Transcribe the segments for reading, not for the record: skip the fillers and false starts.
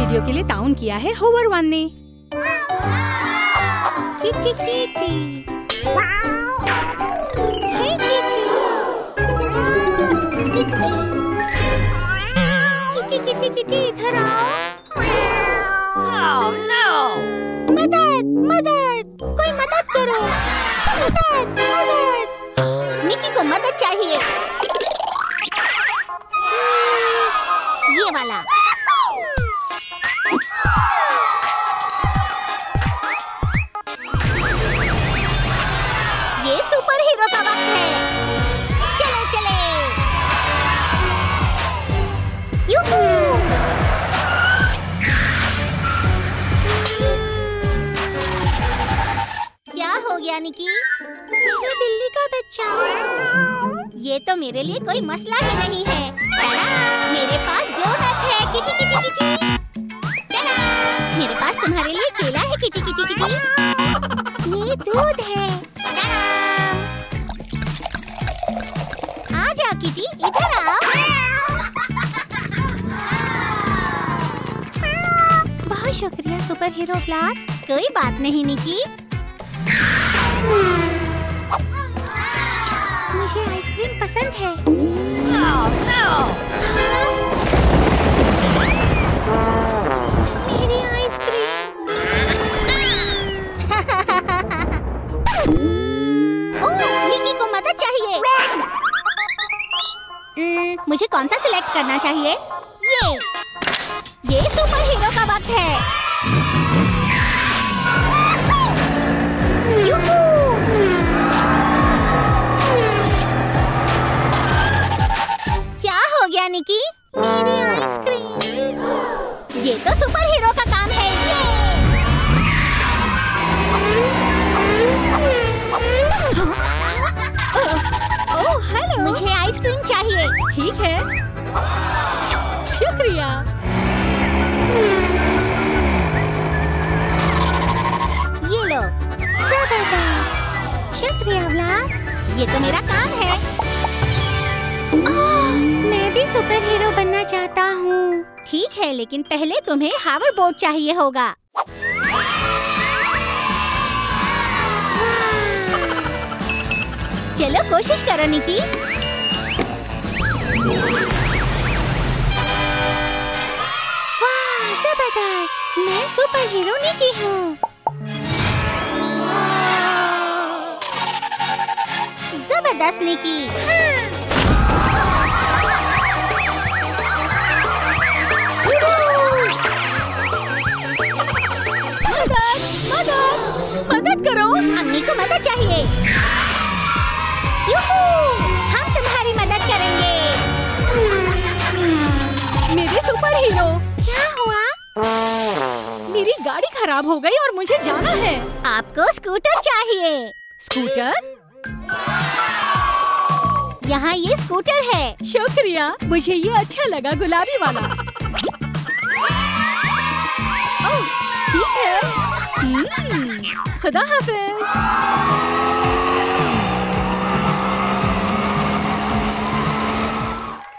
Video के लिए ताउन किया है होवर वन ने। किटी किटी, हे किटी, किटी किटी किटी इधर आओ। Oh, no! मदद मदद, कोई मदद करो, मदद मदद। निकी को मदद चाहिए। ये वाला। ये सुपर हीरो का वक्त है। चले चले। यूहू! क्या हो गया निकी? मेरा बिल्ली का बच्चा। ये तो मेरे लिए कोई मसला ही नहीं है। मेरे पास डोनट है। किची किची किची। मेरे पास तुम्हारे लिए केला है। किची किची किची। ये दूध है। आ जा किटी, इधर आ। बहुत शुक्रिया सुपर हीरो फ्लावर। कोई बात नहीं निकी। मुझे आइसक्रीम पसंद है। मेरी आइसक्रीम। ओह, निकी को मदद चाहिए। मुझे कौन सा सिलेक्ट करना चाहिए? ये सुपर हीरो का वक्त है। यूहू! क्या हो गया निकी? मेरी आइसक्रीम। ये तो सुपर हीरो का काम है। Oh hello. मुझे आइसक्रीम चाहिए। ठीक है, शुक्रिया। ये लो। जबरदस्त, शुक्रिया व्लाद। ये तो मेरा काम है। मैं भी सुपर हीरो बनना चाहता हूँ। ठीक है, लेकिन पहले तुम्हें हावर बोर्ड चाहिए होगा। चलो कोशिश करो निकी। वाह, जबरदस्त। मैं सुपर हीरो निकी हूँ। जबरदस्त निकी। मदद मदद मदद करो। अम्मी को मदद चाहिए। यूहू! हम तुम्हारी मदद करेंगे। मेरे सुपर हीरो। क्या हुआ? मेरी गाड़ी खराब हो गई और मुझे जाना है। आपको स्कूटर चाहिए। स्कूटर? यहाँ ये स्कूटर है। शुक्रिया, मुझे ये अच्छा लगा, गुलाबी वाला। ओह, ठीक है। खुदा हाफिज।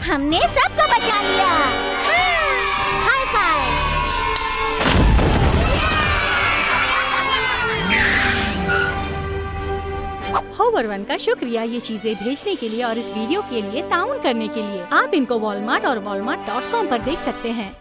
हमने सबको बचा लिया। High five. होवर वन का शुक्रिया ये चीजें भेजने के लिए और इस वीडियो के लिए ताउन करने के लिए। आप इनको वॉलमार्ट और walmart.com पर देख सकते हैं।